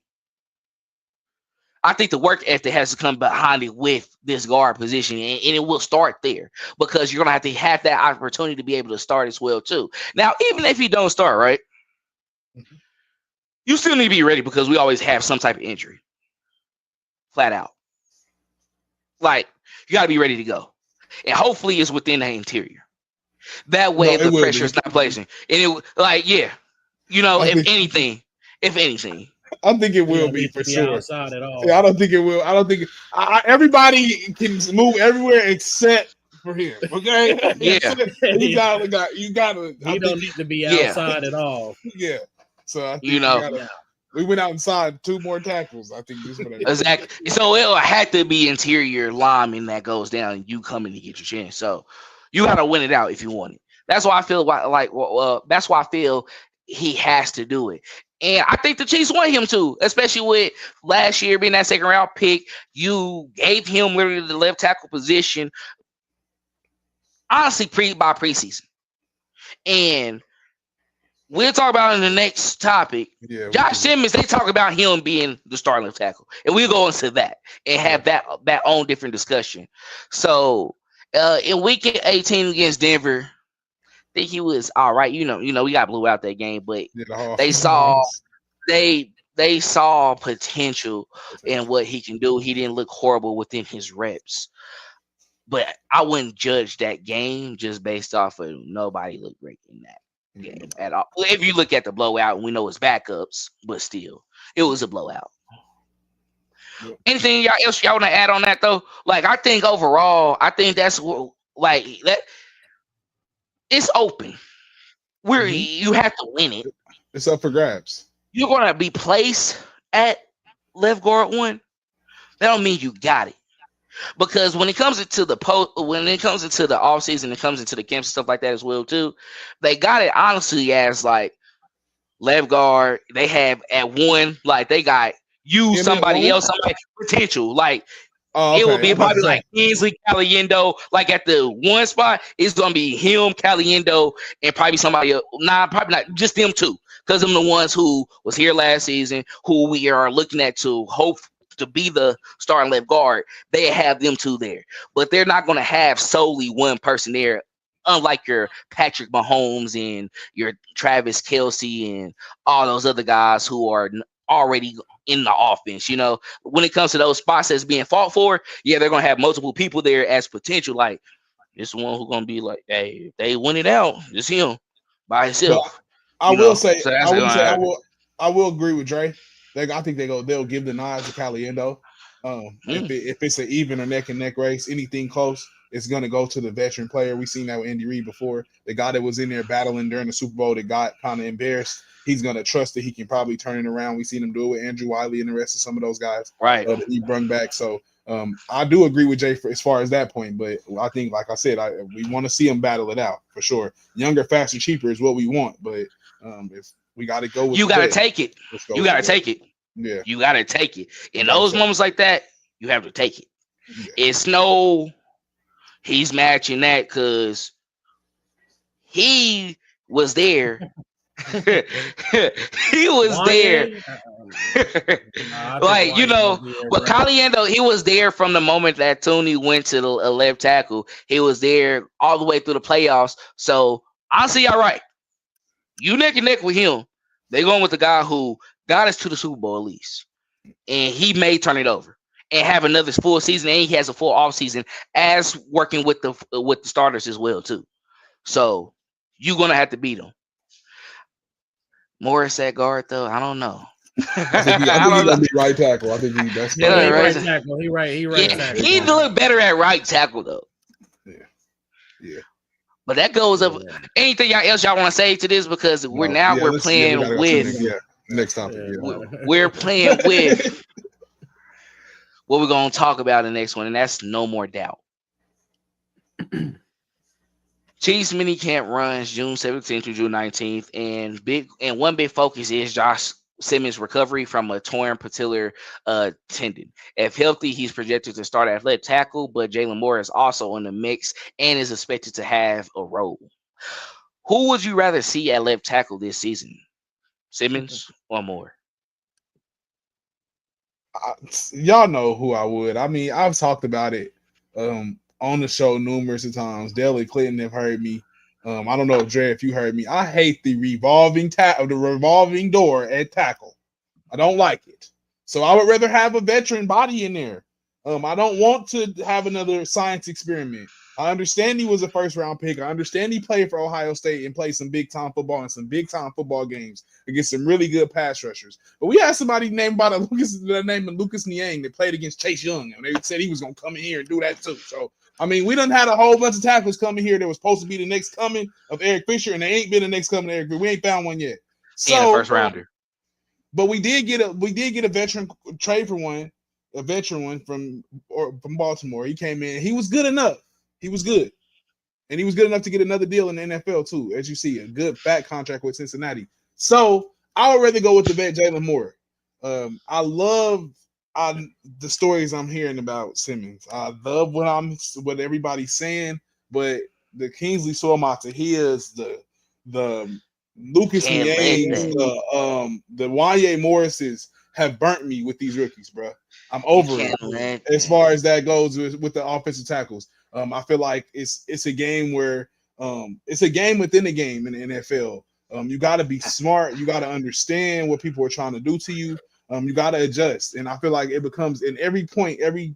A: I think the work ethic has to come behind it with this guard position, and it will start there because you're going to have that opportunity to be able to start as well, too. Now, even if you don't start, right, you still need to be ready because we always have some type of injury. Flat out. Like, you got to be ready to go. And hopefully it's within the interior. That way the pressure is not placing. And if anything.
C: I think it will be for sure.
D: Outside at all.
C: Yeah, I don't think it will. I don't think everybody can move everywhere except for him. Okay.
A: Yeah.
C: you gotta.
D: He don't need to be outside at all.
C: Yeah. So I think we went outside 2 more tackles. I think this is what
A: exactly. So it'll have to be interior lineman that goes down, and you coming to get your chance. So you got to win it out if you want it. That's why I feel that's why I feel he has to do it. And I think the Chiefs want him to, especially with last year being that second round pick. You gave him literally the left tackle position, honestly, by preseason. And we'll talk about in the next topic. Yeah, Josh Simmons, they talk about him being the starting left tackle. And we'll go into that and have that own different discussion. So in week 18 against Denver, I think he was all right. You know, we got blew out that game, but they saw potential in what he can do. He didn't look horrible within his reps. But I wouldn't judge that game just based off of nobody looked great in that game at all. If you look at the blowout, we know it's backups, but still, it was a blowout. Yep. Anything else y'all want to add on that though? Like, I think overall, that's like that. It's open. You have to win it.
C: It's up for grabs. You're
A: gonna be placed at left guard 1. That don't mean you got it. Because when it comes into the offseason, it comes into the camps and stuff like that as well too. They got it honestly as like left guard. They have at 1, like they got somebody else, somebody potential. Like it will be probably like Kingsley Caliendo. Like at the 1 spot, it's gonna be him, Caliendo, and probably somebody else. Nah, probably not just them 2. Because I'm the ones who was here last season, who we are looking at to hope to be the starting left guard. They have them 2 there, but they're not going to have solely one person there. Unlike your Patrick Mahomes and your Travis Kelce and all those other guys who are already in the offense. You know, when it comes to those spots that's being fought for, they're going to have multiple people there as potential. Like this one who's going to be like, hey, if they win it out, it's him by himself.
C: I will say,
A: So that's going to hurt.
C: I will agree with Dre. I think they'll give the nod to Caliendo. If it's an even or neck and neck race, anything close, it's gonna go to the veteran player. We've seen that with Andy Reid before. The guy that was in there battling during the Super Bowl that got kind of embarrassed, he's gonna trust that he can probably turn it around. We've seen him do it with Andrew Wiley and the rest of some of those guys
A: Right.
C: that he brung back. So I do agree with Jay as far as that point, but I think, like I said, we want to see him battle it out for sure. Younger, faster, cheaper is what we want, but if we got to go with
A: you got to take it. You got to take it.
C: Yeah.
A: You got to take it. In those moments like that, you have to take it. Yeah. It's no he's matching that because he was there. He was there. Like, but Caliendo, he was there from the moment that Tooney went to the left tackle. He was there all the way through the playoffs. So honestly, all right. You neck and neck with him. They're going with the guy who got us to the Super Bowl at least. And he may turn it over and have another full season. And he has a full off season as working with the starters as well, too. So you're going to have to beat him. Morris at guard, though, I don't know.
C: I think he's gonna be right tackle. I think that's
D: right tackle. He right tackle.
A: He look better at right tackle though.
C: Yeah.
A: But that goes up. Anything else y'all want to say to this? Because we're playing with.
C: Next topic.
A: We're playing with what we're gonna talk about in the next one, and that's No More Doubt. Chiefs minicamp runs June 17th through June 19th, and one big focus is Josh Simmons' recovery from a torn patellar tendon. If healthy, he's projected to start at left tackle, but Jaylon Moore is also in the mix and is expected to have a role. Who would you rather see at left tackle this season, Simmons or Moore?
C: Y'all know who I would. I mean, I've talked about it on the show numerous times. Dale and Clinton have heard me. I don't know, Dre, if you heard me. I hate the revolving door at tackle. I don't like it. So I would rather have a veteran body in there. I don't want to have another science experiment. I understand he was a first-round pick. I understand he played for Ohio State and played some big-time football and some big-time football games against some really good pass rushers. But we had somebody named Lucas Niang that played against Chase Young, and they said he was going to come in here and do that too. So, I mean, we done had a whole bunch of tackles coming here that was supposed to be the next coming of Eric Fisher, and they ain't been the next coming of Eric Fisher. We ain't found one yet.
A: So, and a first rounder.
C: But we did get a veteran trade for one, a veteran one from Baltimore. He came in. He was good enough. He was good. And he was good enough to get another deal in the NFL too, as you see, a good fat contract with Cincinnati. So I would rather go with the vet Jaylon Moore. I love the stories I'm hearing about Simmons. I love what everybody's saying, but the Kingsley Suamataia, he is the Lucas Niangs, the Wanya Morrises have burnt me with these rookies, bro. I'm over it as far as that goes with the offensive tackles. I feel like it's a game where it's a game within a game in the NFL. You got to be smart. You got to understand what people are trying to do to you. You got to adjust. And I feel like it becomes in every point, every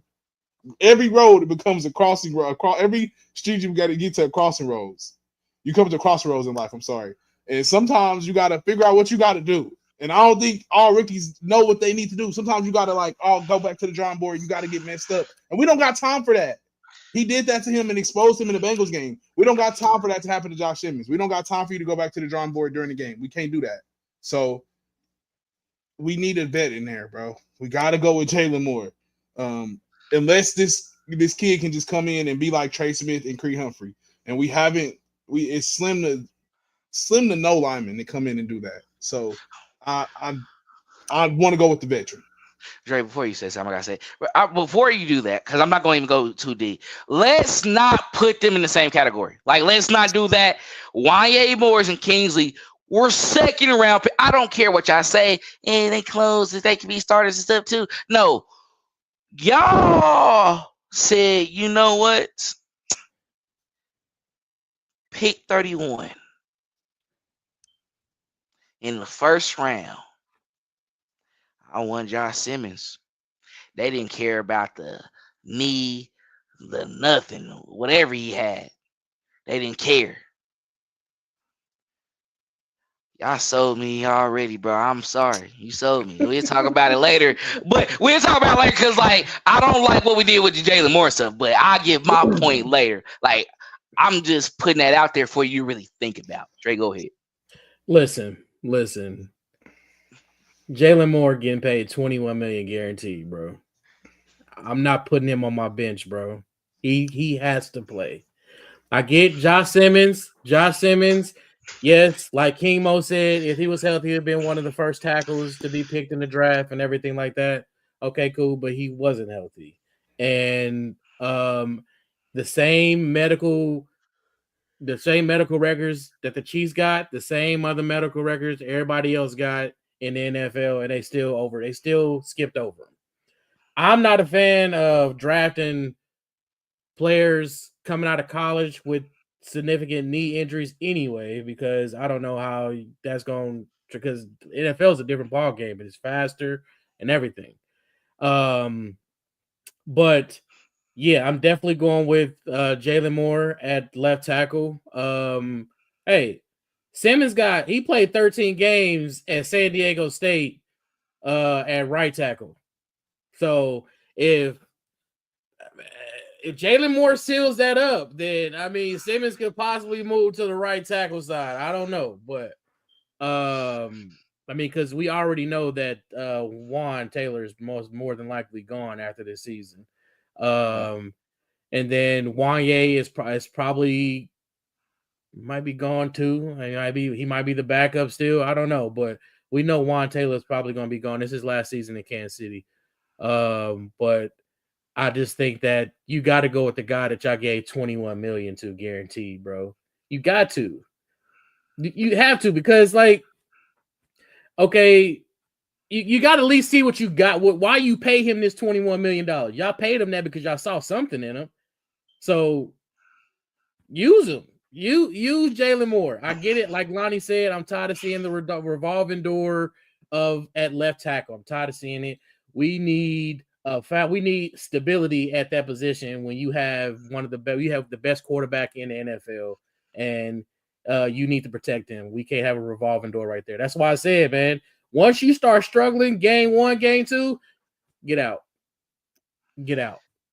C: road, it becomes a crossing road. Every street you got to get to a crossing roads. You come to crossroads in life. I'm sorry. And sometimes you got to figure out what you got to do. And I don't think all rookies know what they need to do. Sometimes you got to go back to the drawing board. You got to get messed up. And we don't got time for that. He did that to him and exposed him in the Bengals game. We don't got time for that to happen to Josh Simmons. We don't got time for you to go back to the drawing board during the game. We can't do that. So we need a vet in there, bro. We got to go with Jaylon Moore. Unless this kid can just come in and be like Trey Smith and Creed Humphrey. And it's slim to no linemen to come in and do that. So I want to go with the veteran.
A: Dre, before you say something, I gotta say, before you do that, because I'm not going to even go too deep, let's not put them in the same category. Like, let's not do that. Wanya Morris and Kingsley were second round. I don't care what y'all say. And they close, they can be starters and stuff too. No, y'all said, you know what? Pick 31 in the first round. I want Josh Simmons. They didn't care about the knee, the nothing, whatever he had. They didn't care. Y'all sold me already, bro. I'm sorry. You sold me. We'll talk about it later. But we'll talk about it later because, like, I don't like what we did with the Jaylon Moore stuff, but I'll give my point later. Like, I'm just putting that out there for you to really think about. Dre, go ahead.
D: Listen. Jaylon Moore getting paid $21 million guaranteed, bro. I'm not putting him on my bench, bro. He has to play. I get Josh Simmons. Yes, like King Mo said, if he was healthy, he'd have been one of the first tackles to be picked in the draft and everything like that. Okay, cool, but he wasn't healthy. And the same medical records that the Chiefs got, the same other medical records everybody else got in the NFL, and they still skipped over him. I'm not a fan of drafting players coming out of college with significant knee injuries anyway, because I don't know how that's going, because NFL is a different ball game, but it's faster and everything. But yeah, I'm definitely going with Jaylon Moore at left tackle. Hey, Simmons he played 13 games at San Diego State at right tackle. So if Jaylon Moore seals that up, then I mean Simmons could possibly move to the right tackle side. I don't know, but I mean, because we already know that Juan Taylor is more than likely gone after this season. And then Wanya is probably might be gone too. He might be the backup still. I don't know, but we know Juan Taylor is probably going to be gone. This is his last season in Kansas City. But I just think that you got to go with the guy that y'all gave $21 million to guaranteed, bro. You got to. You have to, because like, okay, you got to at least see what you got. Why you pay him this $21 million? Y'all paid him that because y'all saw something in him. So use him. Use Jaylon Moore. I get it. Like Lonnie said, I'm tired of seeing the revolving door at left tackle. I'm tired of seeing it. We need stability at that position when you have the best quarterback in the NFL, and you need to protect him. We can't have a revolving door right there. That's why I said, man, once you start struggling, game 1, game 2, get out.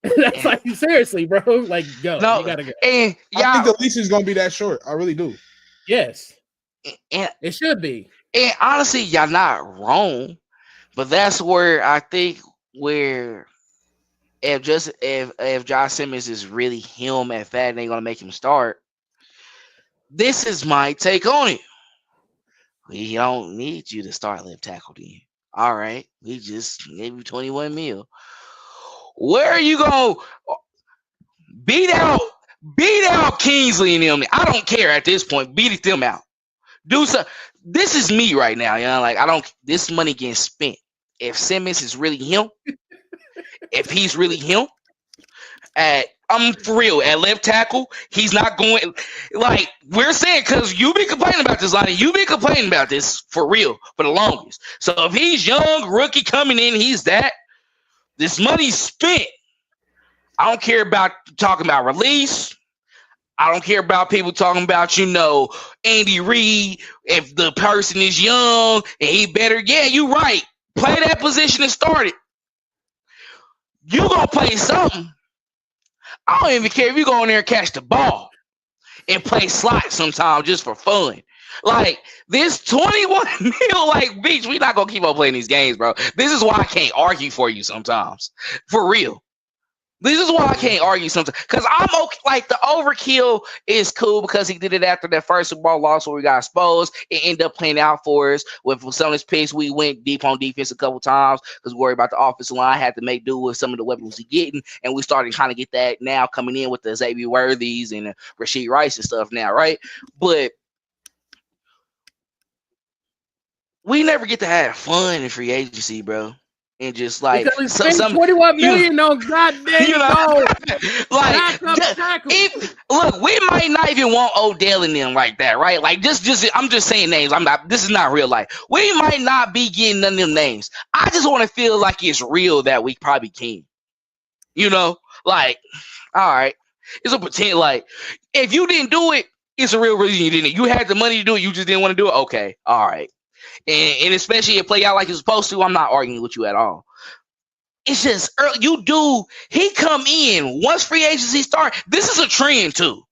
D: That's like, seriously, bro. Like, go.
A: No,
D: you gotta go.
A: And
C: I think the leash is gonna be that short. I really do.
D: Yes,
A: and
D: it should be.
A: And honestly, y'all not wrong, but that's where I think if Josh Simmons is really him at fat, and they're gonna make him start. This is my take on it. We don't need you to start left tackle then. All right, we just gave you 21 mil. Where are you going to beat out Kingsley and them? I don't care at this point. Beat them out. Do so. This is me right now, you know. Like, this money getting spent. If Simmons is really him, if he's really him, I'm for real, at left tackle, he's not going, like we're saying, because you've been complaining about this, Lonnie. You've been complaining about this for real for the longest. So if he's young, rookie coming in, this money's spent. I don't care about talking about release. I don't care about people talking about, Andy Reid. If the person is young and he better, yeah, you're right. Play that position and start it. You gonna play something. I don't even care if you go in there and catch the ball and play slot sometime just for fun. Like, this 21 mil, like, Beach, we not gonna keep on playing these games, bro. This is why I can't argue for you sometimes. For real. This is why I can't argue sometimes. Because I'm okay. Like, the overkill is cool because he did it after that first Super Bowl loss where we got exposed. It ended up playing out for us. With some of his picks, we went deep on defense a couple times because we worried about the offensive line. I had to make do with some of the weapons he getting. And we started to kind of get that now coming in with the Xavier Worthies and Rashee Rice and stuff now, right? But we never get to have fun in free agency, bro. And just like
D: some 21 million on goddamn
A: like look, we might not even want Odell in them like that, right? Like just I'm just saying names. This is not real life. We might not be getting none of them names. I just want to feel like it's real that we probably can. Like, all right. It's a pretend, like, if you didn't do it, It's a real reason you didn't. You had the money to do it. You just didn't want to do it. Okay. All right. And especially if it play out like it's supposed to, I'm not arguing with you at all. It's just he come in once free agency start. This is a trend too.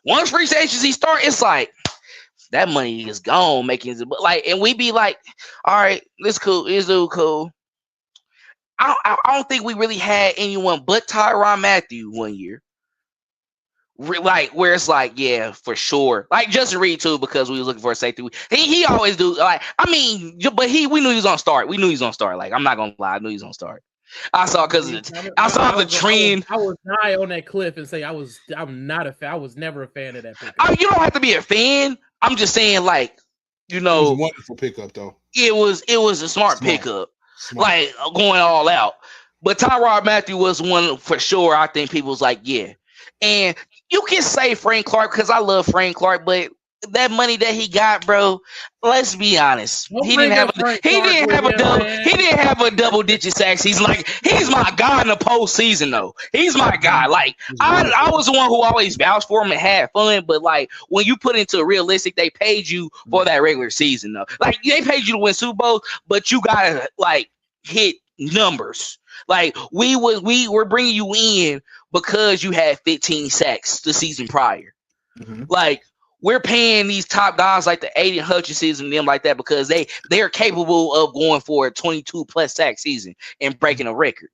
A: Once free agency start, it's like that money is gone making it like, and we be like, all right, this cool, this dude cool. I don't think we really had anyone but Tyrann Mathieu one year. Like where it's like, yeah, for sure. Like Justin Reed too, because we was looking for a safety. He always do like, I mean, but we knew he was gonna start. We knew he was gonna start. Like I'm not gonna lie, I knew he was gonna start. I saw because I saw the trend.
D: I was high on that cliff and say I'm not a fan. I was never a fan of that pickup.
A: You don't have to be a fan. I'm just saying, like,
C: it was a wonderful pickup though.
A: It was a smart pickup, like going all out. But Tyrann Mathieu was one for sure. I think people was like, yeah, and you can say Frank Clark because I love Frank Clark, but that money that he got, bro. Let's be honest. He didn't have a double-digit sack season. Like he's my guy in the postseason, though. He's my guy. Like I was the one who always vouched for him and had fun. But like when you put into realistic, they paid you for that regular season, though. Like they paid you to win Super Bowl, but you gotta like hit numbers. Like we were bringing you in because you had 15 sacks the season prior. Mm-hmm. Like. We're paying these top guys like the Aiden Hutchinsons and them like that because they're capable of going for a 22 plus sack season and breaking a record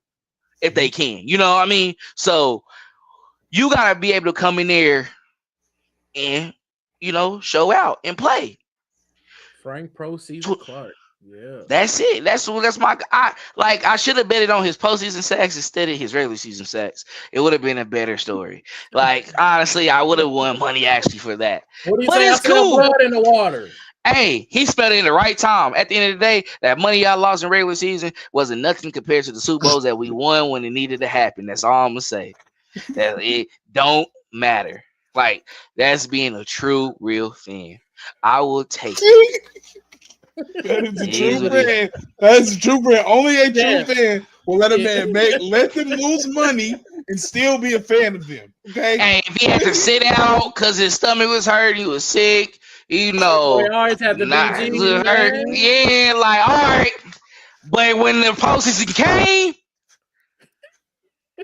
A: if they can. You know what I mean? So you gotta be able to come in there and show out and play.
D: Frank Season Clark. Yeah,
A: that's it. That's my. I should have betted on his postseason sacks instead of his regular season sacks. It would have been a better story. Like honestly, I would have won money actually for that.
D: But it's cool. Blood in the water.
A: Hey, he spelled it in the right time. At the end of the day, that money I lost in regular season wasn't nothing compared to the Super Bowls that we won when it needed to happen. That's all I'm gonna say. That it don't matter. Like that's being a true, real fan. I will take it.
C: That is a true fan. That's a true fan. Only a true fan will let a man let them lose money and still be a fan of them. Okay.
A: Hey, if he had to sit out because his stomach was hurt, he was sick.
D: We always have to
A: hurt. Yeah, like all right. But when the postseason came,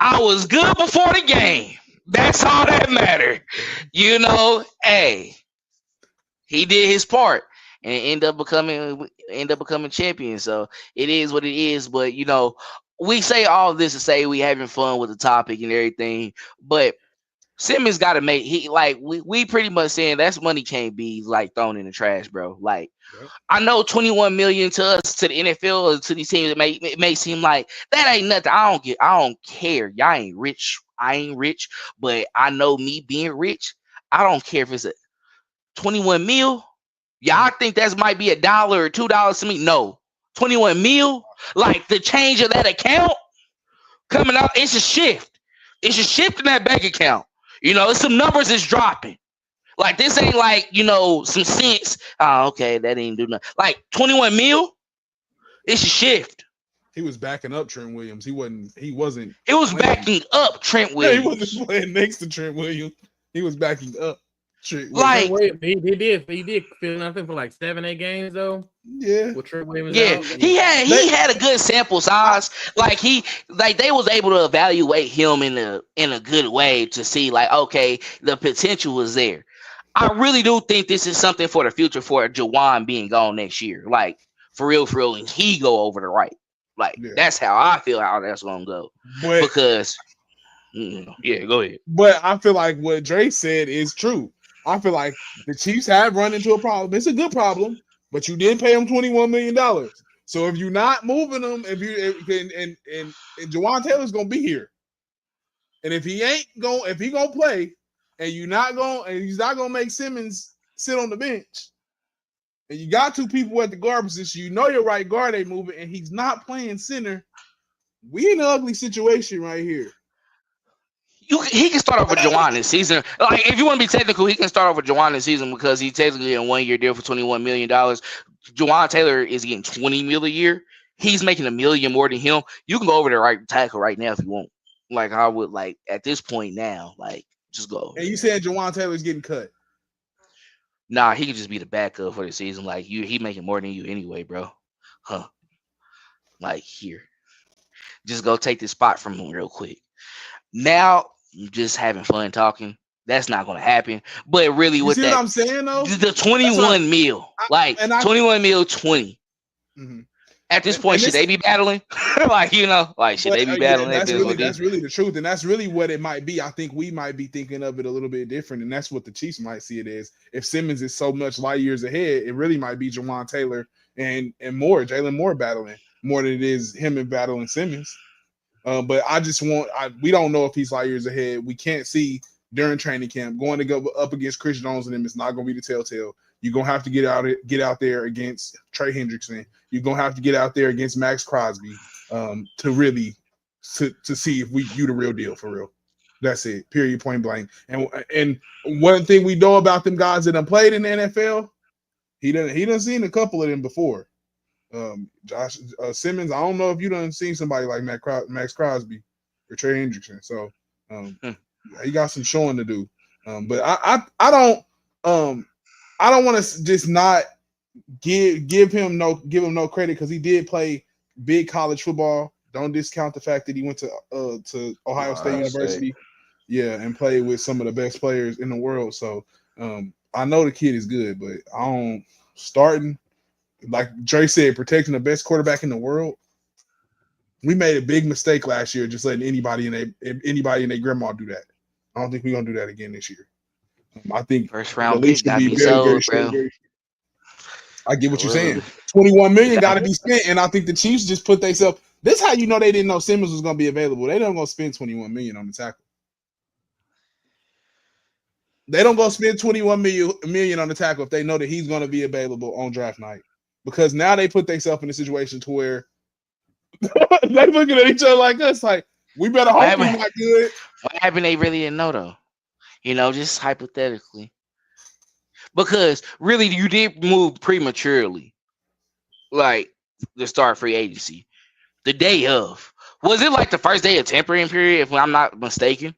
A: I was good before the game. That's all that mattered. Hey, he did his part. And end up becoming champion. So it is what it is. But we say all this to say we having fun with the topic and everything. But Simmons got to make we pretty much saying that money can't be like thrown in the trash, bro. Like I know $21 million to us, to the NFL, or to these teams, it may seem like that ain't nothing. I don't care. Y'all ain't rich. I ain't rich, but I know me being rich. I don't care if it's a 21 mil. Y'all think that might be $1 or $2 to me? No. 21 mil? Like the change of that account coming out, it's a shift. It's a shift in that bank account. It's some numbers is dropping. Like this ain't like, some cents. Oh, okay, that ain't do nothing. Like 21 mil, it's a shift.
C: He was backing up Trent Williams. He wasn't.
A: It was backing up Trent Williams.
C: Yeah, he wasn't playing next to Trent Williams. He was backing up.
D: Like he did feel nothing for like 7-8 games though.
C: Yeah,
D: with Trent Williams.
A: Yeah, he had a good sample size. Like they was able to evaluate him in a good way to see like okay, the potential was there. I really do think this is something for the future for Jawan being gone next year. Like for real, and he go over the right. Like that's how I feel how that's gonna go. Because go ahead.
C: But I feel like what Dre said is true. I feel like the Chiefs have run into a problem. It's a good problem, but you did pay him $21 million. So if you're not moving him, and Jawan Taylor's gonna be here, and if he gonna play, and he's not gonna make Simmons sit on the bench, and you got two people at the guard position, your right guard ain't moving, and he's not playing center. We in an ugly situation right here.
A: He can start off with Jawan this season. Like, if you want to be technical, he can start off with Jawan this season because he's technically in a 1-year deal for $21 million. Jawan Taylor is getting $20 million a year. He's making $1 million more than him. You can go over the right tackle right now if you want. Like, I would, like, at this point now, like, just go.
C: And you said Jawan Taylor's getting cut.
A: Nah, he could just be the backup for the season. Like he making more than you anyway, bro. Huh? Like here, just go take this spot from him real quick. Now, just having fun talking. That's not gonna happen. But really,
C: You
A: with
C: see what
A: that,
C: I'm saying though?
A: the 21 mil, like 21 mil, 20.
C: Mhm.
A: At this point, should they be battling? Like should they be battling?
C: That's really the truth, and that's really what it might be. I think we might be thinking of it a little bit different, and that's what the Chiefs might see it as. If Simmons is so much light years ahead, it really might be Jawan Taylor and more Jaylon Moore battling more than it is him and battling Simmons. But I just we don't know if he's light years ahead. We can't see during training camp going to go up against Chris Jones and him. It's not going to be the telltale. You're gonna have to get out there against Trey Hendrickson. You're gonna have to get out there against Max Crosby to really to see if you the real deal for real. That's it. Period. Point blank. And one thing we know about them guys that have played in the NFL, he done seen a couple of them before. Josh Simmons, I don't know if you done seen somebody like Max Crosby or Trey Hendrickson. So he got some showing to do. But I don't want to just not give him no credit because he did play big college football. Don't discount the fact that he went to Ohio State University, and played with some of the best players in the world. So I know the kid is good, but I don't starting like Dre said, protecting the best quarterback in the world. We made a big mistake last year, just letting anybody and their grandma do that. I don't think we're gonna do that again this year. I think
A: first round pick got me sold, bro.
C: I get what you're saying. 21 million got to be spent, and I think the Chiefs just put themselves. This is how you know they didn't know Simmons was going to be available. They don't go spend 21 million on the tackle. They don't go spend 21 million on the tackle if they know that he's going to be available on draft night, because now they put themselves in a situation to where they looking at each other like us, like we better hope he's not good.
A: What happened? They really didn't know though. Just hypothetically. Because really, you did move prematurely, like the start free agency. The day of, was it like the first day of tempering period, if I'm not mistaken?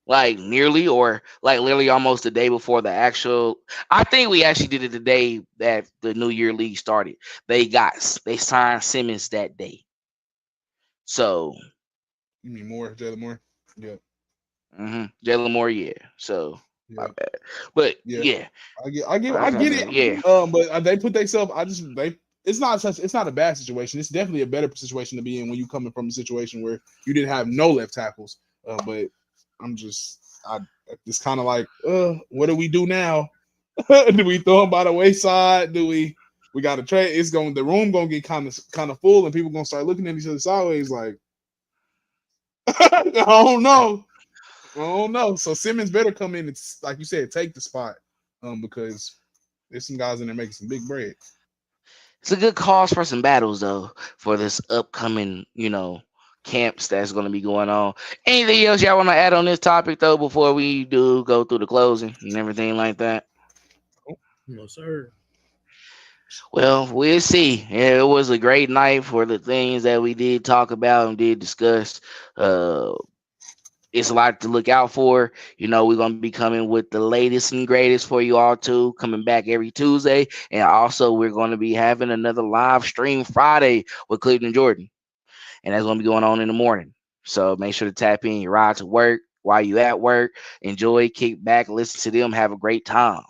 A: Like nearly, or like literally almost the day before the actual. I think we actually did it the day that the New Year League started. They signed Simmons that day. So
C: you mean Jaylon Moore? Yeah.
A: Jaylon Moore, yeah. So. My bad, but yeah,
C: I get it.
A: Yeah,
C: but they put themselves. It's not a bad situation. It's definitely a better situation to be in when you coming from a situation where you didn't have no left tackles. But it's kind of like, what do we do now? Do we throw them by the wayside? Do we got to trade? The room gonna get kind of full, and people gonna start looking at each other sideways, like, I don't know. Oh no! So Simmons better come in and, like you said, take the spot, because there's some guys in there making some big bread.
A: It's a good cause for some battles though for this upcoming, camps that's going to be going on. Anything else y'all want to add on this topic though before we do go through the closing and everything like that?
D: No, sir.
A: Well, we'll see. It was a great night for the things that we did talk about and did discuss. It's a lot to look out for. We're going to be coming with the latest and greatest for you all too, coming back every Tuesday. And also we're going to be having another live stream Friday with Cleveland Jordan. And that's going to be going on in the morning. So make sure to tap in your ride to work while you at work. Enjoy, kick back, listen to them, have a great time.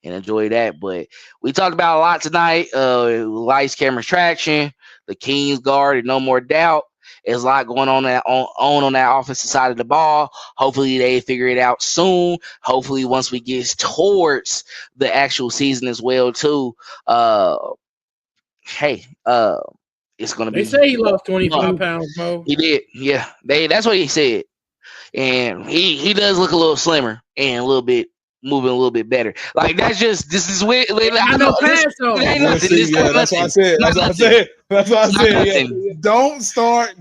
A: And enjoy that. But we talked about a lot tonight. Lights, cameras, traction, the Kings guard, and no more doubt. There's a lot going on that offensive side of the ball. Hopefully they figure it out soon. Hopefully once we get towards the actual season as well too. It's gonna be.
D: They say he lost 25 pounds, Mo.
A: He did, yeah. That's what he said, and he does look a little slimmer and moving a little bit better. Like this is weird.
D: I know pass though.
C: That's what I said. That's what I said. Yeah.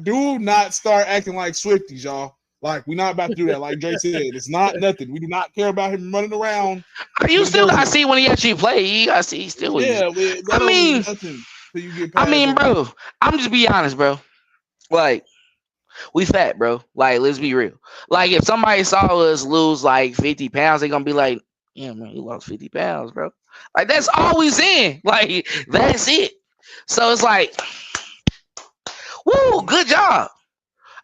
C: Do not start acting like Swifties, y'all. Like we're not about to do that. Like Dre said, it's not nothing. We do not care about him running around.
A: You still got to see when he actually play. I see still.
C: Yeah,
A: bro. I'm just be honest, bro. Like we fat, bro. Like let's be real. Like if somebody saw us lose like 50 pounds, they're gonna be like, Yeah, man, he lost 50 pounds, bro. Like, that's all we in. Like, that's it. So it's like, woo, good job.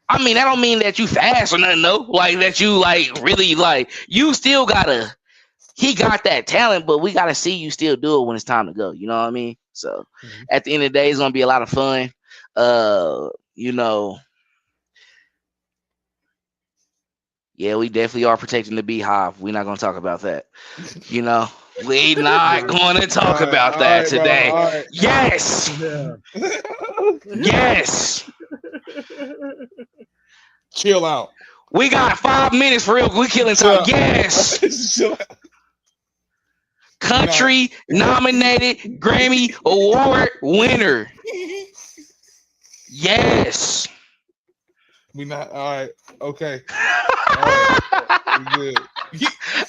A: I mean, that don't mean that you fast or nothing, no. Like, that you, like, really, like, you still gotta, he got that talent, but we gotta see you still do it when it's time to go. You know what I mean? So, at the end of the day, it's gonna be a lot of fun. You know, yeah, we definitely are protecting the beehive. We're not gonna talk about that. You know, we not going to talk about that today.
C: Right.
A: Yes, yes.
C: Chill out.
A: We got 5 minutes for real. We killing time. Yes.
C: Chill out.
A: Country nominated Grammy Award winner. Yes.
C: We not all right. Okay. All right. We good.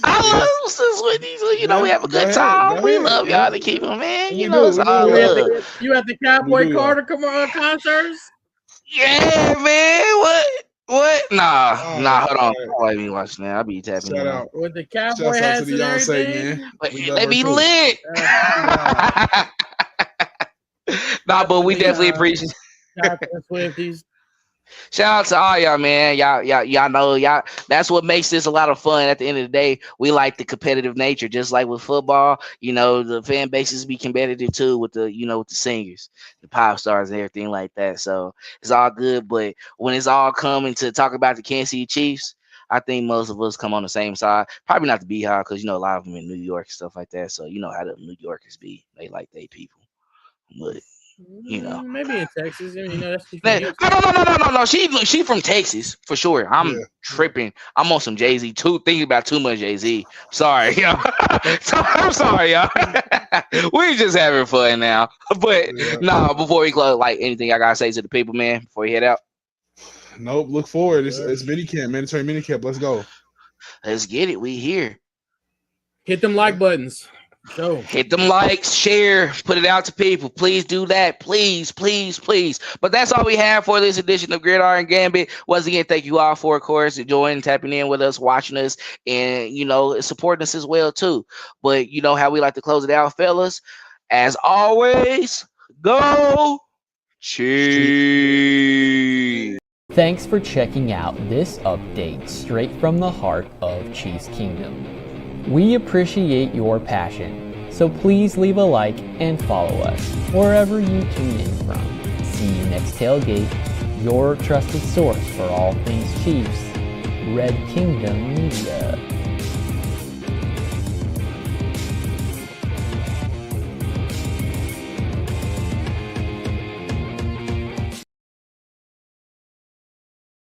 A: I love Sis Whitney. So, you know, we have a good time. We love y'all to keep them, man. You know, it's all love.
D: You at the Cowboy Carter concerts?
A: Yeah, man. What? Nah. Hold on. I ain't even watching that. I'll be tapping.
C: Shout out
D: with the Cowboy hats and everything.
C: Man.
A: They be lit. Nah, but we definitely appreciate. Shout out to all y'all, man. Y'all know that's what makes this a lot of fun. At the end of the day, we like the competitive nature, just like with football. You know, the fan bases be competitive too with the, you know, with the singers, the pop stars and everything like that. So it's all good. But when it's all coming to talk about the Kansas City Chiefs, I think most of us come on the same side. Probably not the Beehive, because, you know, a lot of them in New York and stuff like that. So you know how the New Yorkers be. They like they people. But you know,
D: maybe in Texas. You know,
A: no. She from Texas for sure. I'm tripping. I'm on some Jay-Z too. Thinking about too much Jay-Z. Sorry, y'all. I'm sorry, y'all. We just having fun now. But no, before we close, like anything I gotta say to the people, man, before you head out.
C: Nope. Look forward. It's minicamp, mandatory minicamp. Let's go.
A: Let's get it. We here.
D: Hit them like buttons. So
A: hit them likes, share, put it out to people. Please do that. Please. But that's all we have for this edition of Gridiron Gambit. Once again, thank you all for, of course, joining, tapping in with us, watching us, and, you know, supporting us as well, too. But you know how we like to close it out, fellas. As always, go Chiefs.
B: Thanks for checking out this update straight from the heart of Chiefs Kingdom. We appreciate your passion, so please leave a like and follow us wherever you tune in from. See you next tailgate, your trusted source for all things Chiefs, Red Kingdom Media.